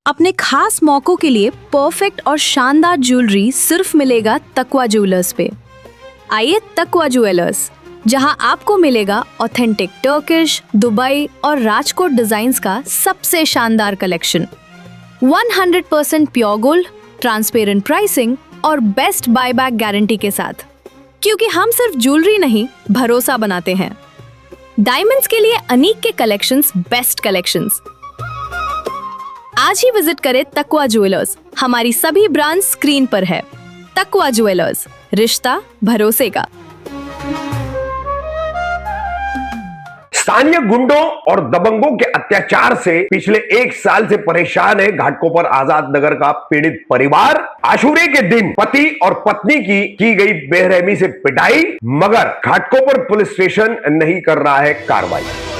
अपने खास मौकों के लिए परफेक्ट और शानदार ज्वेलरी सिर्फ मिलेगा तकवा ज्वेलर्स पे। आइए तकवा ज्वेलर्स, जहां आपको मिलेगा ऑथेंटिक टर्किश, दुबई और राजकोट डिजाइन्स का सबसे शानदार collection. 100% pure gold, transparent pricing और बेस्ट बायबैक गारंटी के साथ, क्योंकि हम सिर्फ ज्वेलरी नहीं भरोसा बनाते हैं। डायमंड्स के लिए अनीक के कलेक्शंस बेस्ट कलेक्शंस। आज ही विजिट करें तकवा ज्वेलर्स। हमारी सभी ब्रांड स्क्रीन पर है। तकवा ज्वेलर्स, रिश्ता भरोसे का। स्थानीय गुंडों और दबंगों के अत्याचार से पिछले 1 साल से परेशान है घाटकोपर आजाद नगर का पीड़ित परिवार। आशूरे के दिन पति और पत्नी की गई बेरहमी से पिटाई, मगर घाटकोपर पुलिस स्टेशन नहीं कर रहा है कार्रवाई।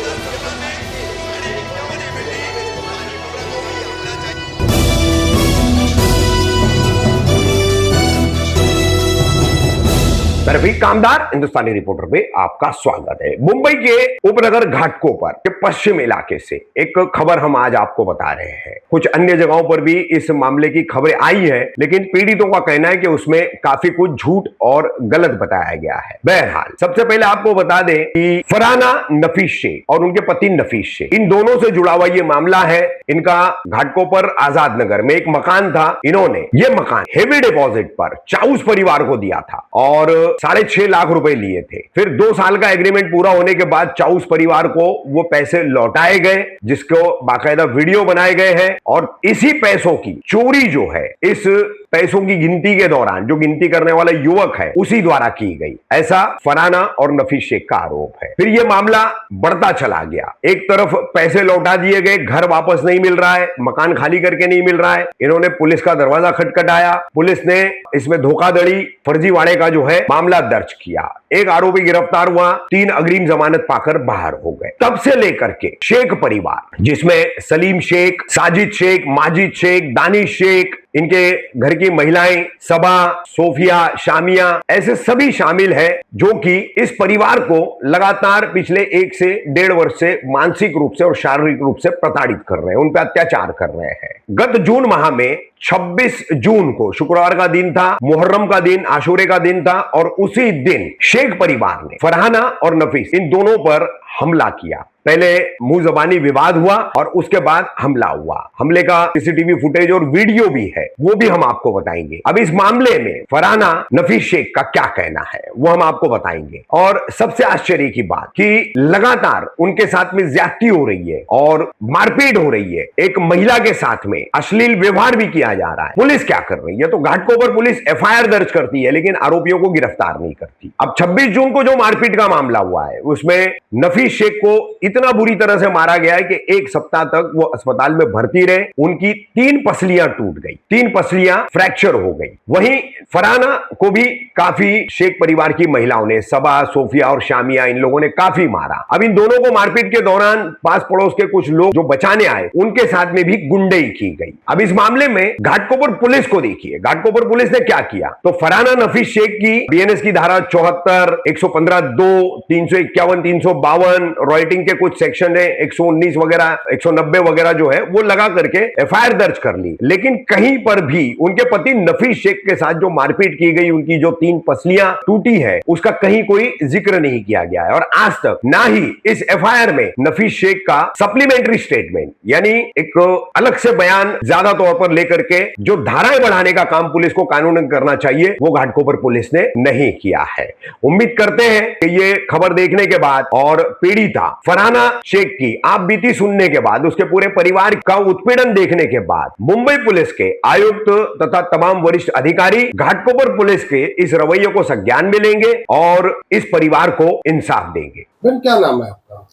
मैं रफीक कामदार, हिंदुस्तानी रिपोर्टर पे आपका स्वागत है। मुंबई के उपनगर घाटकोपर के पश्चिम इलाके से एक खबर हम आज आपको बता रहे हैं। कुछ अन्य जगहों पर भी इस मामले की खबरें आई हैं, लेकिन पीड़ितों का कहना है कि उसमें काफी कुछ झूठ और गलत बताया गया है। बहरहाल, सबसे पहले आपको बता दें कि फरहाना नफीस शेख और उनके पति नफीस शेख, इन दोनों से जुड़ा हुआ ये मामला है। इनका घाटकोपर आजाद नगर में एक मकान था। इन्होंने ये मकान हेवी डिपॉजिट पर चाउस परिवार को दिया था और 6.5 लाख रुपए लिए थे। फिर 2 साल का एग्रीमेंट पूरा होने के बाद चाउस परिवार को वो पैसे लौटाए गए, जिसको बाकायदा वीडियो बनाए गए हैं। और इसी पैसों की चोरी जो है, इस पैसों की गिनती के दौरान जो गिनती करने वाला युवक है उसी द्वारा की गई, ऐसा फरहाना और नफीस शेख का आरोप है। फिर यह मामला बढ़ता चला गया। एक तरफ पैसे लौटा दिए गए, घर वापस नहीं मिल रहा है, मकान खाली करके नहीं मिल रहा है। इन्होंने पुलिस का दरवाजा खटखटाया। पुलिस ने इसमें धोखाधड़ी, फर्जीवाड़े का जो है मामला दर्ज किया। एक आरोपी गिरफ्तार हुआ, 3 अग्रिम जमानत पाकर बाहर हो गए। तब से लेकर के शेख परिवार, जिसमें सलीम शेख, साजिद शेख, माजिद शेख, दानिश शेख, इनके घर की महिलाएं सबा, सोफिया, शामिया, ऐसे सभी शामिल हैं, जो कि इस परिवार को लगातार पिछले 1 से 1.5 वर्ष से मानसिक रूप से और शारीरिक रूप से प्रताड़ित कर रहे हैं, उन पर अत्याचार कर रहे हैं। गत जून माह में 26 जून को, शुक्रवार का दिन था, मुहर्रम का दिन, आशूरे का दिन था, और उसी दिन शेख परिवार ने फरहाना और नफीस, इन दोनों पर हमला किया। पहले मुंह जबानी विवाद हुआ और उसके बाद हमला हुआ। हमले का सीसीटीवी फुटेज और वीडियो भी है, वो भी हम आपको बताएंगे। अब इस मामले में फरहाना नफीस शेख का क्या कहना है वो हम आपको बताएंगे। और सबसे आश्चर्य की बात कि लगातार उनके साथ में ज्यादती हो रही है और मारपीट हो रही है। एक महिला के साथ में अश्लील व्यवहार भी किया जा रहा है। पुलिस क्या कर रही है? तो घाटकोपर पुलिस एफआईआर दर्ज करती है, लेकिन आरोपियों को गिरफ्तार नहीं करती। अब 26 जून को जो मारपीट का मामला हुआ है, उसमें नफीस शेख को इतना बुरी तरह से मारा गया है कि 1 सप्ताह तक वो अस्पताल में भर्ती रहे। उनकी 3 पसलियां टूट गई, 3 पसलियां फ्रैक्चर हो गई। वहीं फरहाना को भी काफी शेख परिवार की महिलाओं ने, सबा, सोफिया और शामिया, इन लोगों ने काफी मारा। अब इन दोनों को मारपीट के दौरान पास पड़ोस के कुछ लोग जो बचाने आए, उनके साथ में भी गुंडई की गई। अब इस मामले में घाटकोपर पुलिस को देखिए, घाटकोपर पुलिस ने क्या किया। तो फरहाना नफीस शेख की बीएनएस की धारा 74, 115(2), 351, 352, रॉयटिंग के कुछ सेक्शन है, 119 वगैरह, 190 वगैरह जो है वो लगा करके एफआईआर दर्ज कर ली। लेकिन कहीं पर भी उनके पति नफीस शेख के साथ जो मारपीट की गई, उनकी जो 3 पसलियां टूटी है, उसका कहीं कोई जिक्र नहीं किया गया है। और आज तक ना ही इस एफआईआर में नफीस शेख का सप्लीमेंट्री स्टेटमेंट, यानी एक अलग से बयान ज्यादा तौर पर लेकर के जो धाराएं बढ़ाने का काम पुलिस को कानूनन करना चाहिए, वो घाटकोपर पुलिस ने नहीं किया है। उम्मीद करते हैं कि ये खबर देखने के बाद और पीड़िता फरहाना शेख की आप बीती सुनने के बाद, उसके पूरे परिवार का उत्पीड़न देखने के बाद, मुंबई पुलिस के आयुक्त तथा तमाम वरिष्ठ अधिकारी घाटकोपर पुलिस के इस रवैये को संज्ञान में लेंगे और इस परिवार को इंसाफ देंगे। बहन, क्या नाम है आपका?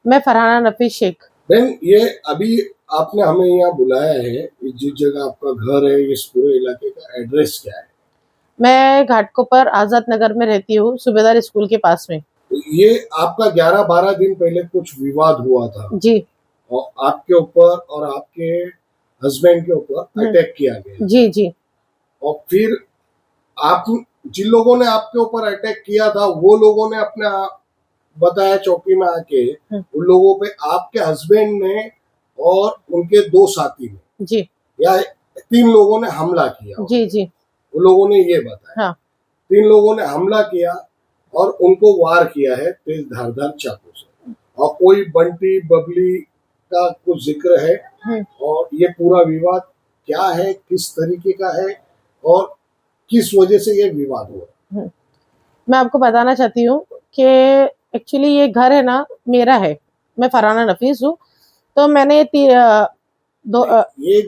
मैं फरहाना नफीस शेख। बहन, ये अभी आपने हमें यहाँ बुलाया है, जिस जगह आपका घर है, इस पूरे इलाके का एड्रेस क्या है? मैं घाटकोपर आजाद नगर में रहती हूँ, सूबेदार स्कूल के पास में। ये आपका 11-12 दिन पहले कुछ विवाद हुआ था जी, और आपके ऊपर और आपके हस्बैंड के ऊपर अटैक किया गया। जी जी। और फिर आप, जिन लोगों ने आपके ऊपर अटैक किया था, वो लोगों ने अपने बताया चौकी में आके, उन लोगों पे आपके हस्बैंड ने और उनके 2 साथी ने जी या 3 लोगों ने हमला किया? जी जी वो लोगों ने ये बताया। हाँ 3 लोगों ने हमला किया और उनको वार किया है तेज धारदार चाकू से, और कोई बंटी बबली का कुछ जिक्र है। और ये पूरा विवाद क्या है, किस तरीके का है और किस वजह से ये विवाद हुआ? मैं आपको बताना चाहती हूँ कि एक्चुअली ये घर है ना मेरा है, मैं फरहाना नफीस हूँ। तो मैंने ये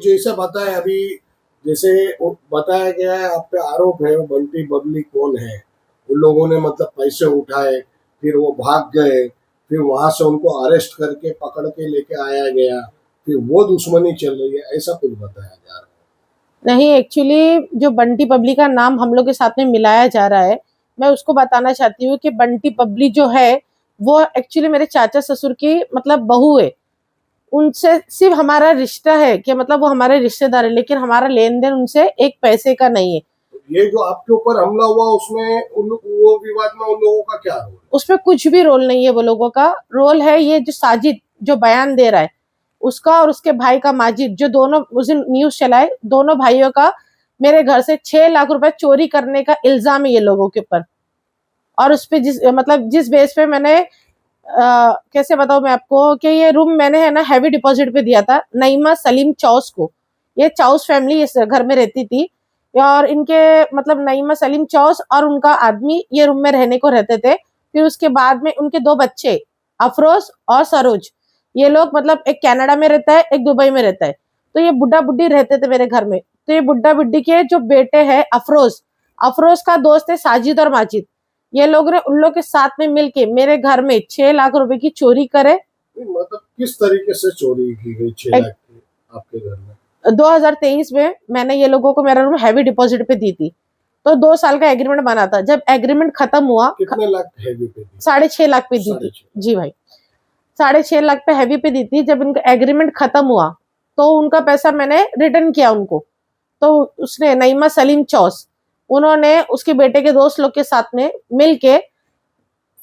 जैसे बताया अभी, जैसे बताया गया है, आप पे आरोप है वो बंटी बबली कौन है, उन लोगों ने मतलब पैसे उठाए, फिर वो भाग गए, फिर वहां से उनको अरेस्ट करके पकड़ के लेके आया गया, फिर वो दुश्मनी चल रही है, ऐसा कुछ बताया जा रहा है? नहीं, एक्चुअली जो बंटी पबली का नाम हम लोग के साथ में मिलाया जा रहा है, मैं उसको बताना चाहती हूँ कि बंटी पबली जो है वो एक्चुअली मेरे चाचा ससुर की मतलब बहू है। उनसे सिर्फ हमारा रिश्ता है कि मतलब वो हमारे रिश्तेदार है, लेकिन हमारा लेन देन उनसे एक पैसे का नहीं है। ये जो आपके ऊपर हमला हुआ उसमें वो विवाद में उन लोगों का क्या रोल है? उसमें कुछ भी रोल नहीं है, वो लोगों का रोल है ये जो साजिद जो बयान दे रहा है उसका, और उसके भाई का माजिद, जो दोनों उस दिन न्यूज चलाए, दोनों भाइयों का मेरे घर से 6 लाख रुपए चोरी करने का इल्जाम है ये लोगों के ऊपर। और उस पे जिस बेस पे मैंने कैसे बताऊं मैं आपको कि ये रूम मैंने है ना हैवी डिपॉजिट पे दिया था नईमा सलीम चौस को। ये चौस फैमिली इस घर में रहती थी, और इनके मतलब नईमा सलीम चौस और उनका आदमी ये रूम में रहने को रहते थे। फिर उसके बाद में उनके 2 बच्चे अफरोज और सरोज, ये लोग मतलब एक कनाडा में रहता है, एक दुबई में रहता है। तो ये बुढ़ा बुढ़ी रहते थे मेरे घर में। तो ये बुढ़ा बुढ़ी के जो बेटे हैं अफरोज का दोस्त है साजिद और माजिद, ये लोग ने उन लोग के साथ में मिलके मेरे घर में 6 लाख रुपए की चोरी करे। मतलब किस तरीके से चोरी की गई 6 लाख की आपके घर में? 2023 में मैंने ये लोगों को मेरा रूम हैवी डिपॉजिट पे दी थी, तो 2 साल का एग्रीमेंट बना था। जब एग्रीमेंट खत्म हुआ, कितने लाख हैवी पे दी? 6.5 लाख पे दी थी। जी भाई, 6.5 लाख पे हैवी पे दी थी। जब इनका एग्रीमेंट खत्म हुआ तो उनका पैसा मैंने रिटर्न किया उनको। तो उसने नईमा सलीम चौस, उन्होंने उसके बेटे के दोस्त लोग के साथ में मिलके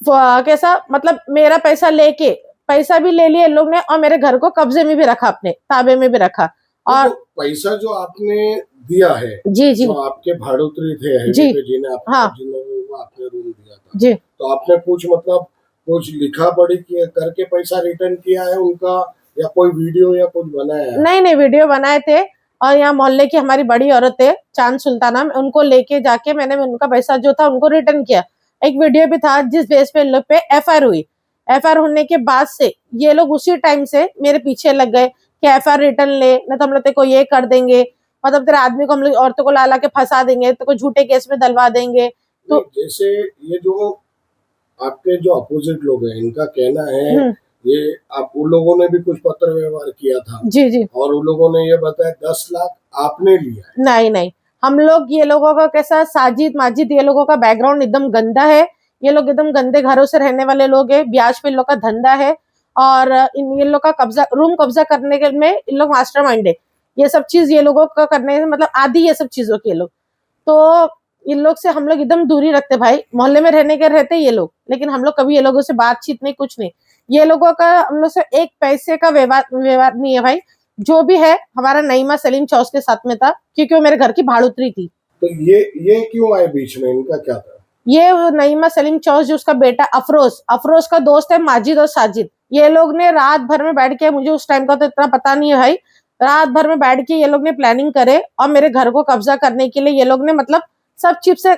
कैसा मतलब मेरा पैसा लेके, पैसा भी ले लिया लोग ने, और मेरे घर को कब्जे में भी रखा, अपने ताबे में भी रखा। और तो पैसा जो आपने दिया है, जी जी जो आपके भाड़ोत्री थे जी जिन्हें हाँ आपने रूम दिया था, जी, तो आपने कुछ मतलब कुछ लिखा पढ़ी करके पैसा रिटर्न किया है उनका, या कोई वीडियो या कुछ बनाया है? नहीं वीडियो बनाए थे, और यहाँ मोहल्ले की हमारी बड़ी औरत है चांद सुल्ताना, उनको लेके जाके मैंने उनका पैसा जो था उनको रिटर्न किया। एक वीडियो भी था जिस बेस पे लोग पे एफआईआर हुई। एफआईआर होने के बाद से ये लोग उसी टाइम से मेरे पीछे लग गए कि एफआईआर रिटर्न ले, न तो हम लोग तेरे को ये कर देंगे, मतलब तेरे आदमी को हम लोग औरतों को ला के फंसा देंगे, तो कोई झूठे केस में डलवा देंगे। तो जैसे ये जो आपके जो अपोजिट लोग हैं, इनका कहना है ये आप उन लोगों ने भी कुछ पत्र व्यवहार किया था। जी जी, और उन लोगों ने ये बताया 10 लाख आपने लिया। नहीं, हम लोग ये लोगों का कैसा, साजिद माजिद ये लोगों का बैकग्राउंड एकदम गंदा है। ये लोग एकदम गंदे घरों से रहने वाले लोग हैं, ब्याज पे इन लोग का धंधा है, और इन लोग का रूम कब्जा करने के में इन लोग मास्टरमाइंड है। ये सब चीज ये लोगों का करने में मतलब आदि ये सब चीजों के लोग। तो इन लोग से हम लोग एकदम दूरी रखते भाई, मोहल्ले में रहने के रहते ये लोग, लेकिन हम लोग कभी ये लोगों से बातचीत नहीं, कुछ नहीं। ये लोगों का हम लोग से एक पैसे का व्यवहार नहीं है भाई। जो भी है हमारा नईमा सलीम चौस के साथ में था, क्योंकि वो मेरे घर की भाड़ुत्री थी। तो ये क्यों आए बीच में, इनका क्या था? ये नईमा सलीम चौस जो उसका बेटा अफरोज का दोस्त है माजिद और साजिद, ये लोग ने रात भर में बैठ के, मुझे उस टाइम का तो इतना पता नहीं है भाई, रात भर में बैठ के ये लोग ने प्लानिंग करे और मेरे घर को कब्जा करने के लिए ये लोग ने मतलब सब चिप से।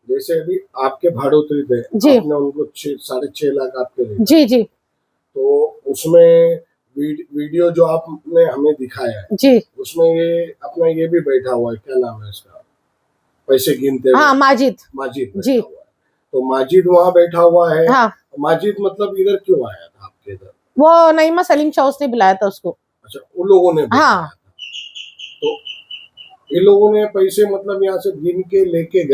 जैसे अभी आपके भाड़ोत्री थे जी, आपने उनको 6.5 लाख आपके लिए, जी जी, तो उसमें वीडियो जो आपने हमें दिखाया है जी, उसमें ये अपना ये भी बैठा हुआ है, क्या नाम है इसका, पैसे गिनते हुए? हाँ माजिद जी, तो माजिद वहाँ बैठा हुआ है। हाँ, माजिद मतलब इधर क्यों आया था आपके इधर? वो नईमा सलीम चौस ने बुलाया था उसको। अच्छा, उन लोगों ने हाँ, तो इन लोगों ने पैसे मतलब यहाँ से गिन के लेके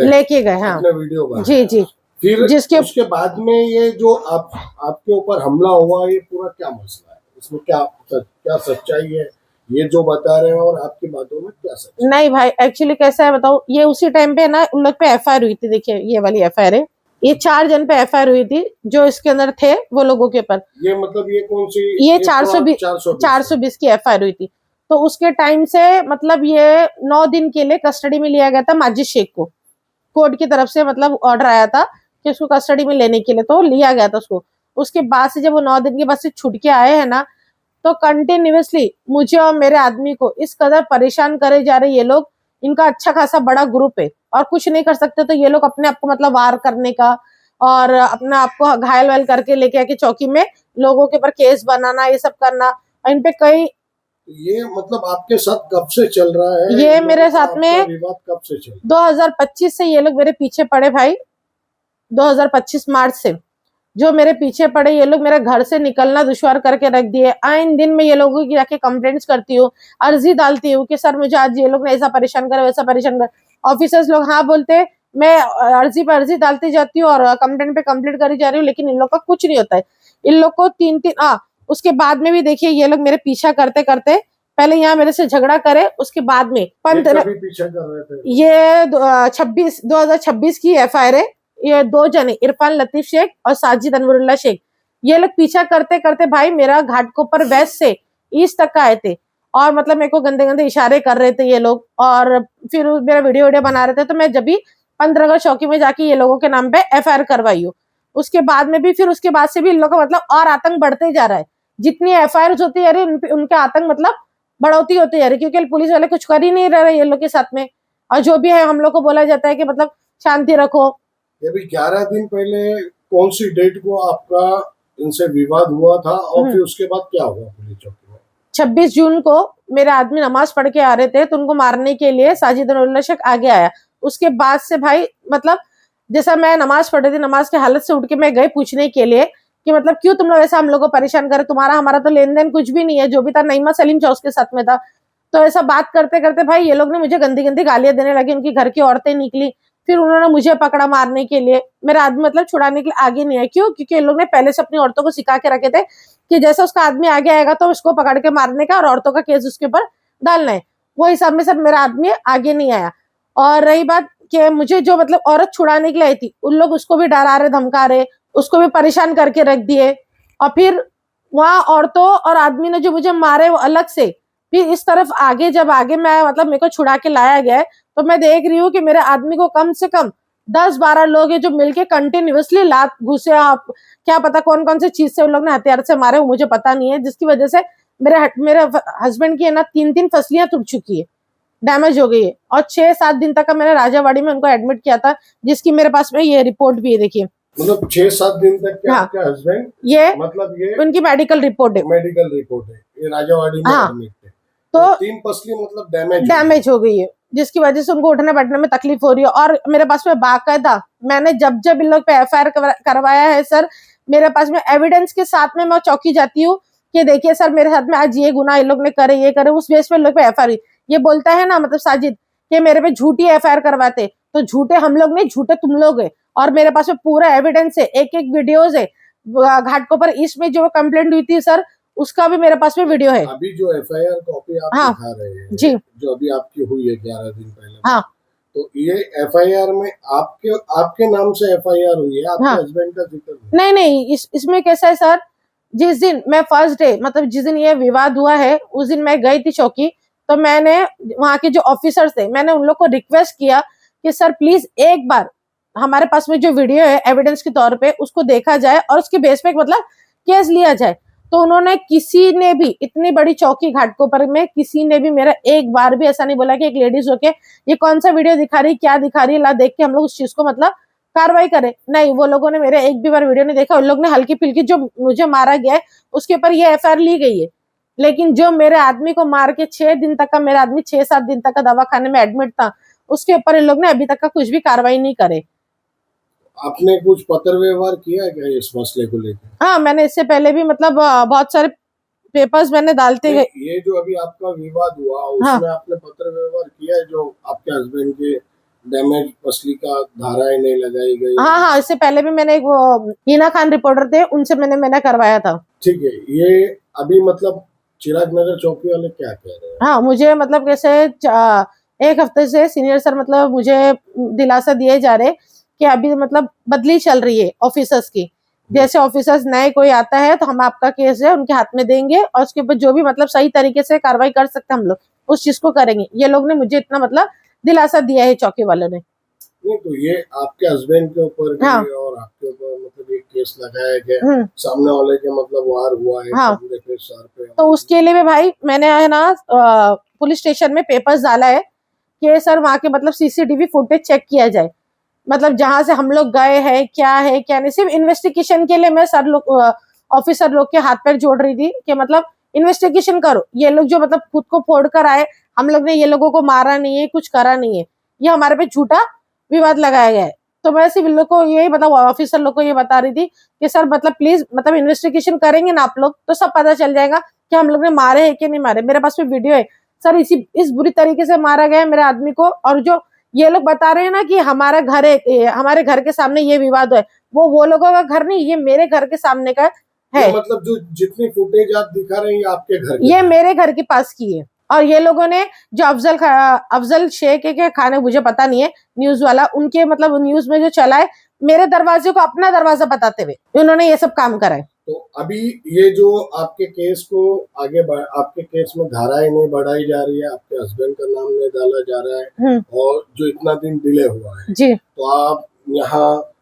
गए। हाँ, अपने वीडियो बनाया। जी जी, फिर उसके बाद में ये जो आपके ऊपर हमला हुआ, ये पूरा क्या मसला है, इसमें क्या सच्चाई है, ये जो बता रहे हैं और आपकी बातों में क्या सच्चाई? नहीं भाई, एक्चुअली कैसा है बताओ, ये उसी टाइम पे ना उन लोग पे एफआईआर हुई थी। देखिए ये वाली एफआईआर है, ये 4 जन पे एफआईआर हुई थी जो इसके अंदर थे वो लोगों के ऊपर। ये मतलब ये कौन सी? ये 420 की एफआईआर हुई थी। तो उसके टाइम से मतलब ये 9 दिन के लिए कस्टडी में लिया गया था माजिद शेख को। कोर्ट की तरफ से मतलब ऑर्डर आया था कि उसको कस्टडी में लेने के लिए, तो लिया गया था उसको। उसके बाद से जब वो 9 दिन के बाद से छूट के आए हैं ना, तो कंटिन्यूअसली मुझे और मेरे आदमी को इस कदर परेशान करे जा रहे ये लोग। इनका अच्छा खासा बड़ा ग्रुप है और कुछ नहीं कर सकते, तो ये लोग अपने आप को मतलब वार करने का और अपने आप को घायल वायल करके लेके आके चौकी में लोगों के ऊपर केस बनाना, ये सब करना। इन पे कई ये मतलब आपके साथ कब से चल रहा है? ये मेरे साथ में विवाद कब से चल रहा है? 2025 से ये लोग मेरे पीछे पड़े भाई। 2025 मार्च से जो मेरे पीछे पड़े ये लोग, मेरे घर से निकलना दुश्वार करके रख दिए। आइन दिन में ये लोगों की जाके कंप्लेंट्स करती हूँ, अर्जी डालती हूँ कि सर मुझे आज ये लोग ने ऐसा परेशान करे, वैसा परेशान करे। ऑफिसर्स लोग हाँ बोलते, मैं अर्जी पर अर्जी डालती जाती हूँ और कंप्लेंट पे कंप्लेंट करी जा रही हूँ, लेकिन इन लोग का कुछ नहीं होता है। इन लोग को 3-3 उसके बाद में भी देखिए ये लोग मेरे पीछा करते करते पहले यहाँ मेरे से झगड़ा करे, उसके बाद में पीछा कर रहे थे। ये 2026 की FIR है। ये 2 जने इरफान लतीफ शेख और साजिद अनवरुल्ला शेख, ये लोग पीछा करते करते भाई मेरा घाटकोपर वेस्ट से ईस्ट तक आए थे और मतलब मेरे को गंदे गंदे इशारे कर रहे थे ये लोग, और फिर मेरा वीडियो बना रहे थे। तो मैं जब भी 15 चौकी में जाके ये लोगों के नाम पे FIR करवाई हूँ। उसके बाद में भी फिर उसके बाद से भी इन लोग का मतलब और आतंक बढ़ते जा रहा है। जितनी FIR होती है उनके आतंक मतलब बढ़ोती होती है, क्योंकि पुलिस वाले कुछ कर ही नहीं रहे ये लोग के साथ में। और जो भी है हम लोग को बोला जाता है कि मतलब शांति रखो। ये भी 11 दिन पहले कौन सी डेट को आपका इनसे विवाद हुआ था और फिर उसके बाद क्या हुआ पुलिस चौकी में? 26 जून को मेरे आदमी नमाज पढ़ के आ रहे थे, तो उनको मारने के लिए साजिद अनवरुल्ला शेख आगे आया। उसके बाद से भाई मतलब जैसा मैं नमाज पढ़ रही थी, नमाज के हालत से उठ के मैं गई पूछने के लिए कि मतलब क्यों तुम लोग ऐसा हम लोग को परेशान करे, तुम्हारा हमारा तो लेन देन कुछ भी नहीं है, जो भी था नईमा सलीम चौस के साथ में था। तो ऐसा बात करते करते भाई ये लोग ने मुझे गंदी गंदी गालियां देने लगी, उनकी घर की औरतें निकली, फिर उन्होंने मुझे पकड़ा मारने के लिए। मेरा आदमी मतलब छुड़ाने के लिए आगे नहीं आया। क्यों? क्योंकि इन लोग ने पहले से अपनी औरतों को सिखा के रखे थे कि जैसा उसका आदमी आगे आएगा तो उसको पकड़ के मारने का और औरतों का केस उसके ऊपर डालना है। वो हिसाब में सर मेरा आदमी आगे नहीं आया। और रही बात कि मुझे जो मतलब औरत छुड़ाने के लिए आई थी, उन लोग उसको भी डरा रहे, धमका रहे, उसको भी परेशान करके रख दिए। और फिर वहां औरतों और आदमी ने जो मुझे मारे वो अलग से। फिर इस तरफ आगे जब आगे मैं मतलब मेरे को छुड़ा के लाया गया है, तो मैं देख रही हूँ कि मेरे आदमी को कम से कम 10-12 लोग हैं जो मिलके कंटिन्यूअसली लात घुसे। आप क्या पता कौन कौन से चीज से उन लोग ने हथियार से मारे, वो मुझे पता नहीं है, जिसकी वजह से मेरे हस्बैंड की है ना 3 फसलियां टूट चुकी है, डैमेज हो गई है। और 6-7 दिन तक का मैंने राजावाड़ी में उनको एडमिट किया था, जिसकी मेरे पास में ये रिपोर्ट भी है। देखिए मतलब 6-7 दिन तक क्या आपका हस्बैंड ये मतलब ये उनकी मेडिकल रिपोर्ट है, मेडिकल रिपोर्ट है, ये राजावाड़ी में एडमिट है। तो 3 पसली मतलब डैमेज हो गई है, जिसकी वजह से उनको उठने बैठने में तकलीफ हो रही है। और मेरे पास में बाकायदा मैंने जब जब इन लोग पे FIR करवाया है सर, मेरे पास में एविडेंस के साथ में मैं चौकी जाती हूँ कि देखिए सर मेरे साथ में आज ये गुना इन लोग ने करे, ये करे। उस बेस पे इन लोग पे FIR ये बोलता है ना मतलब साजिद कि मेरे पे झूठी FIR करवाते, तो झूठे हम लोग नहीं, झूठे तुम लोग है। और मेरे पास में पूरा एविडेंस है, एक वीडियोज है। घाटकोपर ईस्ट में जो कंप्लेंट हुई थी सर, उसका भी मेरे पास में वीडियो है। अभी जो FIR कॉपी आप दिखा रहे हैं जी, जो अभी आपकी हुई है 11 दिन पहले, हाँ, तो ये FIR में आपके नाम से FIR हुई है, आपके हस्बैंड का जिक्र नहीं, इसमें कैसा है सर, जिस दिन मैं फर्स्ट डे मतलब जिस दिन ये विवाद हुआ है उस दिन मैं गई थी चौकी, तो मैंने वहां के जो ऑफिसर्स थे मैंने उन लोग को रिक्वेस्ट किया कि सर प्लीज एक बार हमारे पास में जो वीडियो है एविडेंस के तौर पे उसको देखा जाए और उसके बेस पे मतलब केस लिया जाए। तो उन्होंने किसी ने भी इतनी बड़ी चौकी घाटकोपर में किसी ने भी मेरा एक बार भी ऐसा नहीं बोला कि एक लेडीज होके ये कौन सा वीडियो दिखा रही, क्या दिखा रही, ला देख के हम लोग उस चीज को मतलब कार्रवाई करें। नहीं, वो लोगों ने मेरे एक भी बार वीडियो नहीं देखा। उन लोग ने हल्की फुल्की जो मुझे मारा गया है उसके ऊपर ये FIR ली गई है, लेकिन जो मेरे आदमी को मार के 6 दिन तक का, मेरा आदमी 6-7 दिन तक का दवाखाने में एडमिट था, उसके ऊपर इन लोग ने अभी तक का कुछ भी कार्रवाई नहीं करे। आपने कुछ पत्र व्यवहार किया है क्या इस मसले को लेकर? हाँ, मैंने इससे पहले भी मतलब बहुत सारे पेपर्स मैंने डालते गए। ये जो अभी आपका विवाद हुआ उसमें आपने पत्र व्यवहार किया है जो आपके हस्बैंड के डैमेज पसली का धाराएं नहीं लगाई गई? हाँ, इससे पहले भी मैंने एक वो हीना खान रिपोर्टर थे, उनसे मैंने करवाया था। ठीक है, ये अभी मतलब चिराग नगर चौकी वाले क्या कह रहे हैं? हाँ, मुझे मतलब कैसे 1 हफ्ते से सीनियर सर मतलब मुझे दिलासा दिए जा रहे कि अभी मतलब बदली चल रही है ऑफिसर्स की, जैसे ऑफिसर्स नए कोई आता है तो हम आपका केस है उनके हाथ में देंगे और उसके ऊपर जो भी मतलब सही तरीके से कार्रवाई कर सकते हैं हम लोग उस चीज को करेंगे। ये लोग ने मुझे इतना मतलब दिलासा दिया है चौकी वालों ने। नहीं तो ये आपके हस्बैंड के ऊपर भी हाँ। और आपके ऊपर मतलब एक केस लगाया गया, सामने वाले के मतलब वार हुआ है हाँ। पूरे के सर पे। तो उसके लिए भी भाई मैंने है ना पुलिस स्टेशन में पेपर्स डाला है कि सर वहाँ के मतलब सीसीटीवी फुटेज चेक किया जाए, मतलब जहां से हम लोग गए हैं क्या है क्या नहीं। सिर्फ इन्वेस्टिगेशन के लिए मैं सर लोग ऑफिसर लोग के हाथ पैर जोड़ रही थी कि मतलब इन्वेस्टिगेशन करो। ये लोग जो मतलब खुद को फोड़ कर आए, हम लोग ने ये लोगों को मारा नहीं है, कुछ करा नहीं है, ये हमारे पे झूठा विवाद लगाया गया है। तो मैं सिर्फ इन लोग को यही मतलब ऑफिसर लोग को ये बता रही थी कि सर मतलब प्लीज मतलब इन्वेस्टिगेशन करेंगे ना आप लोग तो सब पता चल जाएगा कि हम लोग ने मारे हैं कि नहीं मारे। मेरे पास में वीडियो है सर, इस बुरी तरीके से मारा गया है मेरे आदमी को। और जो ये लोग बता रहे हैं ना कि हमारा घर है, हमारे घर के सामने ये विवाद है, वो लोगों का घर नहीं, ये मेरे घर के सामने का है। मतलब जो जितनी फुटेज आप दिखा रहे हैं ये आपके घर ये मेरे घर के पास की है। और ये लोगों ने जो अफजल शेख है के खाने, मुझे पता नहीं है, न्यूज वाला, उनके मतलब न्यूज में जो चला है मेरे दरवाजे को अपना दरवाजा बताते हुए उन्होंने ये सब काम करा है। तो अभी ये जो आपके केस को आगे आपके केस में धाराएं नहीं बढ़ाई जा रही है, आपके हस्बैंड का नाम नहीं डाला जा रहा है और जो इतना दिन डिले हुआ है जी, तो आप यहाँ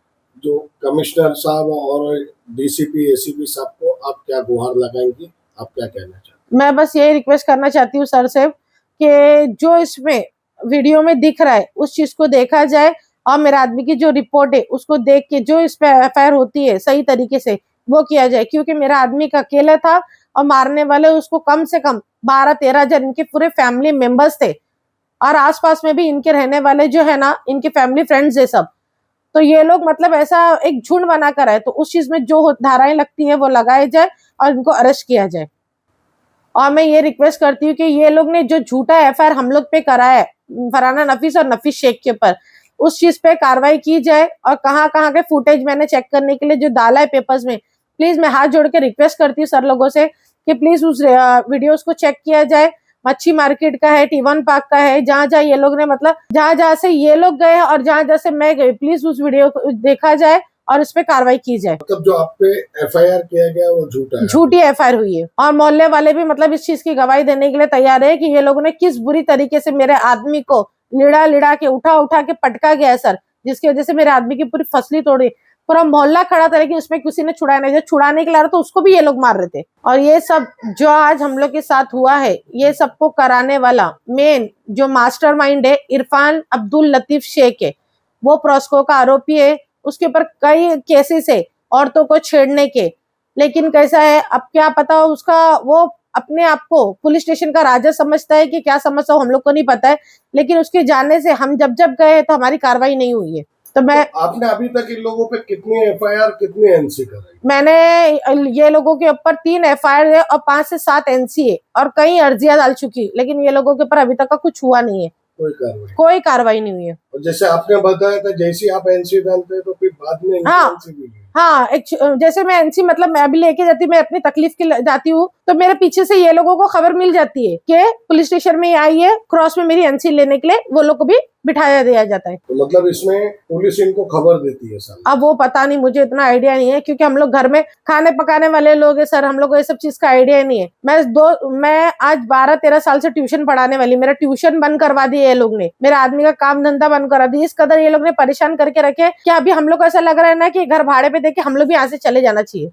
जो कमिश्नर साहब और डीसीपी एसीपी साहब को आप क्या गुहार लगाएंगी, आप क्या कहना चाहते हैं? मैं बस यही रिक्वेस्ट करना चाहती हूँ सर से कि जो इसमें वीडियो में दिख रहा है उस चीज को देखा जाए और मेरे आदमी की जो रिपोर्ट है उसको देख के जो इस पे एफआईआर होती है सही तरीके से वो किया जाए। क्योंकि मेरा आदमी का अकेला था और मारने वाले उसको कम से कम 12-13 जन इनके पूरे फैमिली मेंबर्स थे और आसपास में भी इनके रहने वाले जो है ना इनके फैमिली फ्रेंड्स है सब। तो ये लोग मतलब ऐसा एक झुंड बनाकर आए, तो उस चीज में जो धाराएं लगती है वो लगाई जाए और इनको अरेस्ट किया जाए। और मैं ये रिक्वेस्ट करती हूँ कि ये लोग ने जो झूठा एफआईआर हम लोग पे करा है फरहाना नफीस और नफीस शेख के ऊपर, उस चीज पे कार्रवाई की जाए। और कहाँ कहाँ के फुटेज मैंने चेक करने के लिए जो डाला है पेपर्स में, प्लीज मैं हाथ जोड़ के रिक्वेस्ट करती हूँ सर लोगों से कि प्लीज उस वीडियोस को चेक किया जाए। मच्छी मार्केट का है, T1 पार्क का है, जहाँ जहाँ ये लोग ने मतलब जहाँ से ये लोग गए और जहाँ से मैं गई, प्लीज उस वीडियो को देखा जाए और इस पे कार्रवाई की जाए। मतलब जो आप पे एफआईआर किया गया वो झूठा है, झूठी एफआईआर हुई है। और मोहल्ले वाले भी मतलब इस चीज की गवाही देने के लिए तैयार है कि ये लोगों ने किस बुरी तरीके से मेरे आदमी को लिड़ा के उठा के पटका गया है सर, जिसकी वजह से मेरे आदमी की पूरी फसली तोड़ी। पूरा मोहल्ला खड़ा था लेकिन उसमें किसी ने छुड़ाया नहीं, जो छुड़ाने के लिए आ रहा था उसको भी ये लोग मार रहे थे। और ये सब जो आज हम लोग के साथ हुआ है, ये सबको कराने वाला मेन जो मास्टरमाइंड है इरफान अब्दुल लतीफ शेख है, वो प्रोस्को का आरोपी है। उसके ऊपर कई केसेस है औरतों को छेड़ने के। लेकिन कैसा है, अब क्या पता उसका, वो अपने आप को पुलिस स्टेशन का राजा समझता है कि क्या समझता हो हम लोग को नहीं पता है। लेकिन उसके जाने से हम जब गए तो हमारी कार्रवाई नहीं हुई है। तो मैं आपने अभी तक इन लोगों पे कितनी एफआईआर कितनी एनसी कराई? मैंने ये लोगों के ऊपर 3 एफआईआर है और 5 से 7 एनसी है और कई अर्जियां डाल चुकी, लेकिन ये लोगों के ऊपर अभी तक का कुछ हुआ नहीं है, कोई कार्रवाई नहीं हुई है। और जैसे आपने बताया था जैसे आप एनसी डालते हैं तो फिर बाद में एनसी भी हाँ, जैसे मैं एनसी मतलब मैं अभी लेके जाती हूँ, मैं अपनी तकलीफ के जाती हूँ तो मेरे पीछे से ये लोगों को खबर मिल जाती है कि पुलिस स्टेशन में आई है, क्रॉस में मेरी एनसी लेने के लिए वो लोग को भी बिठाया दिया जाता है। तो मतलब इसमें पुलिस इनको खबर देती है सर? अब वो पता नहीं, मुझे इतना आइडिया नहीं है क्योंकि हम लोग घर में खाने पकाने वाले लोग हैं सर, हम लोग को ये सब चीज का आइडिया नहीं है। मैं आज 12-13 साल से ट्यूशन पढ़ाने वाली, मेरा ट्यूशन बंद करवा दिया ये लोग ने, मेरा आदमी का काम धंधा बंद करा दिया। इस कदर ये लोग ने परेशान करके रखे कि अभी हम लोग को ऐसा लग रहा है ना कि घर भाड़े पे देके हम लोग भी यहाँ से चले जाना चाहिए।